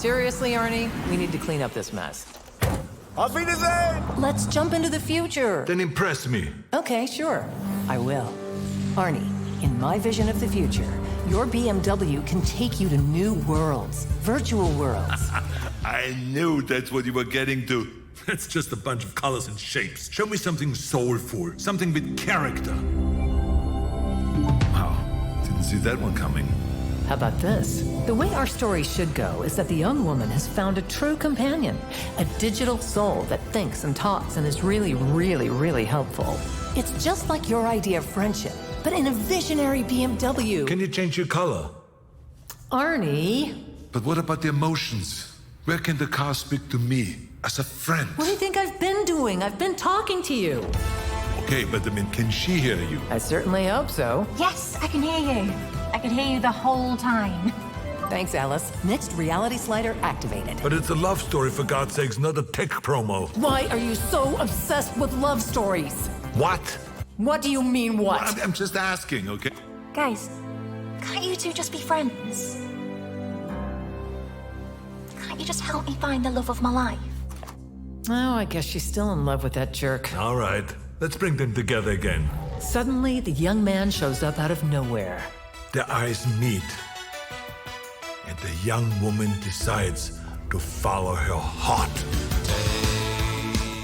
Seriously, Arnie, we need to clean up this mess. Auf Wiedersehen! Let's jump into the future. Then impress me. Okay, sure. I will. Arnie, in my vision of the future, your BMW can take you to new worlds, virtual worlds. I knew that's what you were getting to. It's just a bunch of colors and shapes. Show me something soulful, something with character. Wow, didn't see that one coming. How about this? The way our story should go is that the young woman has found a true companion, a digital soul that thinks and talks and is really, really, really helpful. It's just like your idea of friendship, but in a visionary BMW. Can you change your color? Arnie, But what about the emotions? Where can the car speak to me as a friend? what do you think I've been doing? I've been talking to you. Okay, but I mean, can she hear you? I certainly hope so. Yes, I can hear you. I can hear you the whole time. Thanks, Alice. Next reality slider activated. But it's a love story, for God's sakes, not a tech promo. Why are you so obsessed with love stories? What? What do you mean, what? I'm just asking, okay? Guys, can't you two just be friends? Can't you just help me find the love of my life? Oh, I guess she's still in love with that jerk. All right, let's bring them together again. Suddenly, the young man shows up out of nowhere. Their eyes meet, and the young woman decides to follow her heart.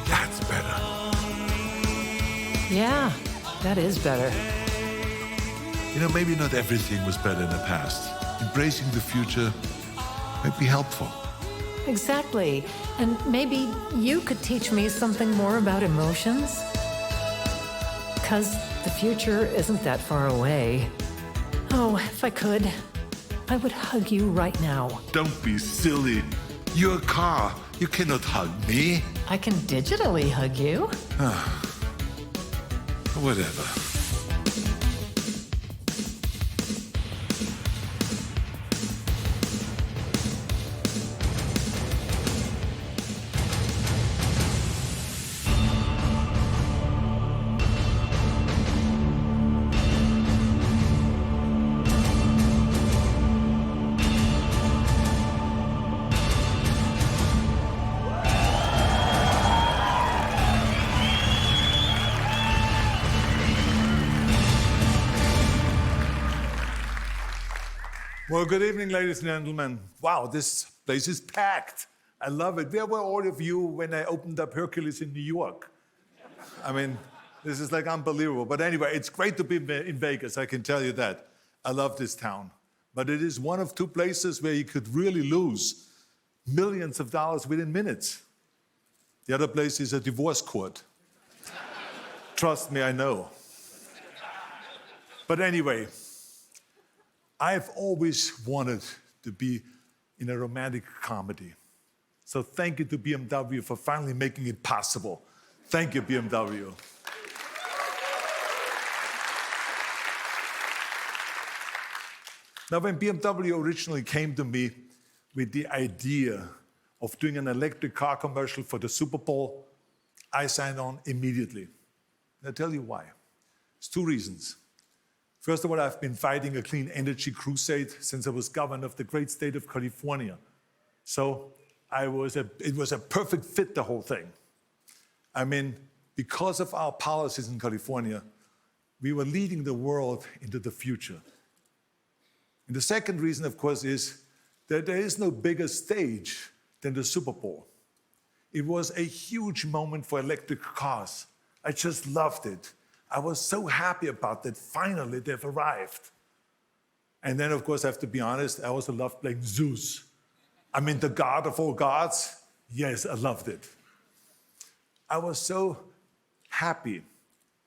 That's better. Yeah, that is better. You know, maybe not everything was better in the past. Embracing the future might be helpful. Exactly. And maybe you could teach me something more about emotions? 'Cause the future isn't that far away. Oh, if I could, I would hug you right now. Don't be silly. You're a car. You cannot hug me. I can digitally hug you. Whatever. Well, good evening, ladies and gentlemen. Wow, this place is packed. I love it. Where were all of you when I opened up Hercules in New York? I mean, this is like unbelievable. But anyway, it's great to be in Vegas, I can tell you that. I love this town. But it is one of two places where you could really lose millions of dollars within minutes. The other place is a divorce court. Trust me, I know. But anyway, I've always wanted to be in a romantic comedy. So thank you to BMW for finally making it possible. Thank you, BMW. Now, when BMW originally came to me with the idea of doing an electric car commercial for the Super Bowl, I signed on immediately. And I'll tell you why. It's two reasons. First of all, I've been fighting a clean energy crusade since I was governor of the great state of California. So it was a perfect fit, the whole thing. I mean, because of our policies in California, we were leading the world into the future. And the second reason, of course, is that there is no bigger stage than the Super Bowl. It was a huge moment for electric cars. I just loved it. I was so happy about that. Finally, they've arrived. And then, of course, I have to be honest, I also loved playing Zeus. I mean, the god of all gods. Yes, I loved it. I was so happy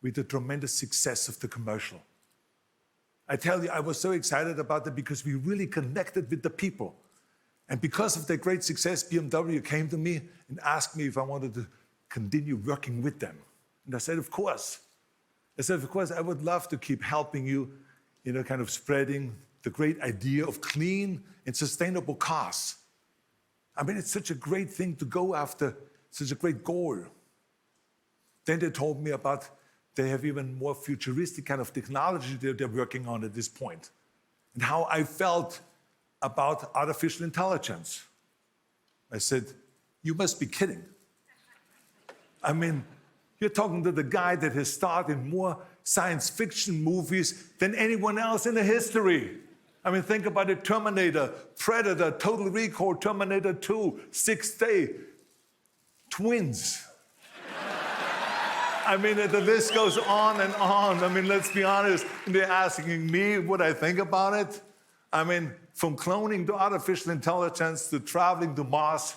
with the tremendous success of the commercial. I tell you, I was so excited about it because we really connected with the people. And because of their great success, BMW came to me and asked me if I wanted to continue working with them. And I said, of course. I said, of course, I would love to keep helping you, kind of spreading the great idea of clean and sustainable cars. I mean, it's such a great thing to go after, such a great goal. Then they told me about they have even more futuristic kind of technology they're working on at this point, and how I felt about artificial intelligence. I said, you must be kidding. I mean, you're talking to the guy that has starred in more science fiction movies than anyone else in the history. I mean, think about it, Terminator, Predator, Total Recall, Terminator 2, Sixth Day, Twins. I mean, the list goes on and on. I mean, let's be honest, they're asking me what I think about it. I mean, from cloning to artificial intelligence to traveling to Mars,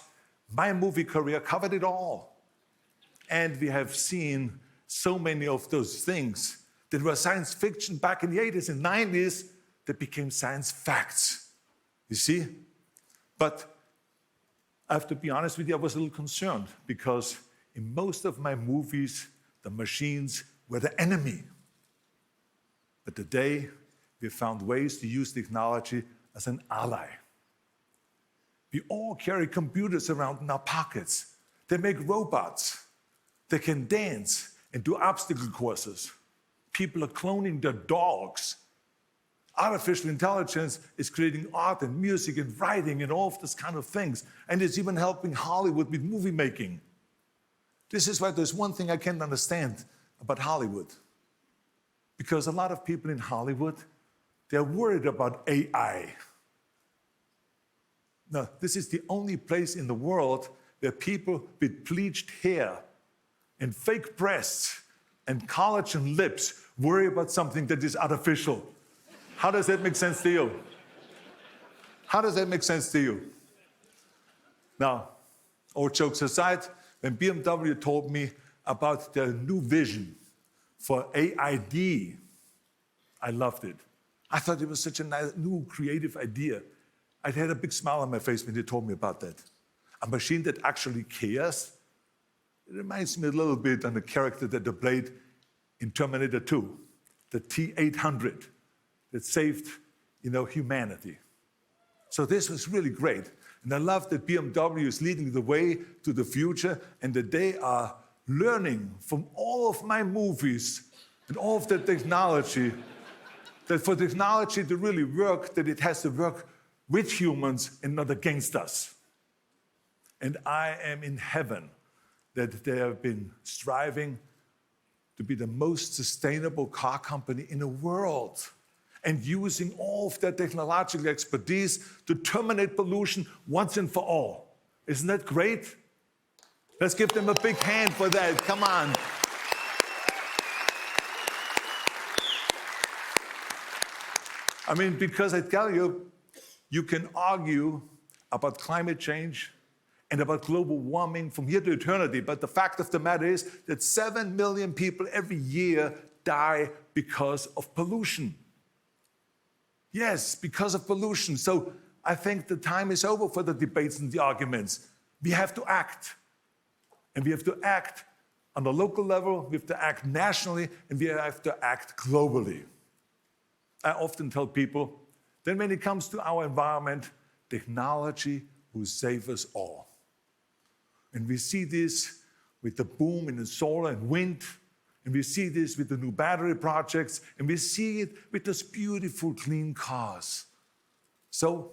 my movie career covered it all. And we have seen so many of those things that were science fiction back in the 80s and 90s that became science facts, you see? But I have to be honest with you, I was a little concerned because in most of my movies, the machines were the enemy. But today, we found ways to use technology as an ally. We all carry computers around in our pockets. They make robots. They can dance and do obstacle courses. People are cloning their dogs. Artificial intelligence is creating art and music and writing and all of these kind of things. And it's even helping Hollywood with movie making. This is why there's one thing I can't understand about Hollywood. Because a lot of people in Hollywood, they're worried about AI. Now, this is the only place in the world where people with bleached hair and fake breasts and collagen lips worry about something that is artificial. How does that make sense to you? How does that make sense to you? Now, all jokes aside, when BMW told me about their new vision for AID, I loved it. I thought it was such a nice, new, creative idea. I had a big smile on my face when they told me about that. A machine that actually cares. It reminds me a little bit of the character that they played in Terminator 2, the T-800 that saved, humanity. So this was really great. And I love that BMW is leading the way to the future and that they are learning from all of my movies and all of the technology, that for technology to really work, that it has to work with humans and not against us. And I am in heaven that they have been striving to be the most sustainable car company in the world and using all of their technological expertise to terminate pollution once and for all. Isn't that great? Let's give them a big hand for that. Come on. I mean, because I tell you, you can argue about climate change and about global warming from here to eternity, but the fact of the matter is that 7 million people every year die because of pollution. Yes, because of pollution. So I think the time is over for the debates and the arguments. We have to act. And we have to act on the local level, we have to act nationally, and we have to act globally. I often tell people that when it comes to our environment, technology will save us all. And we see this with the boom in the solar and wind, and we see this with the new battery projects, and we see it with those beautiful, clean cars. So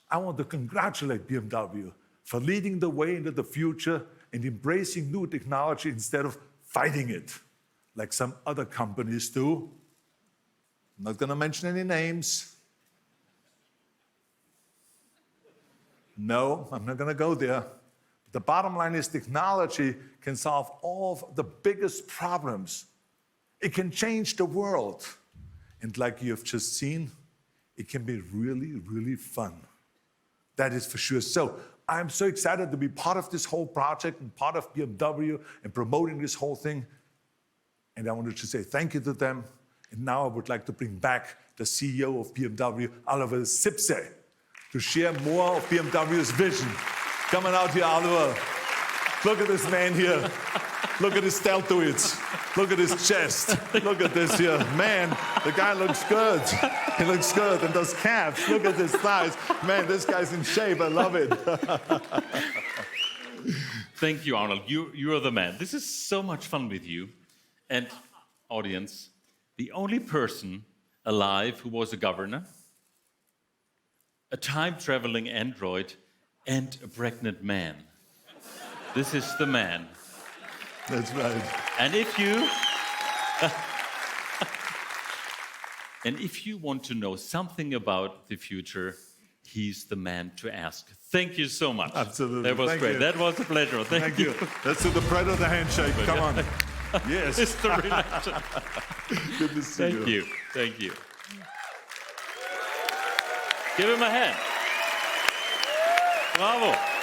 I want to congratulate BMW for leading the way into the future and embracing new technology instead of fighting it, like some other companies do. I'm not going to mention any names. No, I'm not going to go there. The bottom line is technology can solve all of the biggest problems. It can change the world. And like you have just seen, it can be really, really fun. That is for sure. So I'm so excited to be part of this whole project and part of BMW and promoting this whole thing. And I wanted to say thank you to them. And now I would like to bring back the CEO of BMW, Oliver Zipse, to share more of BMW's vision. Coming out here, Oliver. Look at this man here. Look at his deltoids. Look at his chest. Look at this here. Man, the guy looks good. He looks good. And those calves, look at his thighs. Man, this guy's in shape. I love it. Thank you, Arnold. You are the man. This is so much fun with you. And audience, the only person alive who was a governor, a time-traveling android, and a pregnant man. This is the man. That's right. And if you want to know something about the future, he's the man to ask. Thank you so much. Absolutely. That was Thank great. you. That was a pleasure. Thank you. Let's do the bread of the handshake. Come on. Yes. It's the reaction. Good to see Thank you. Thank you. Give him a hand. Bravo.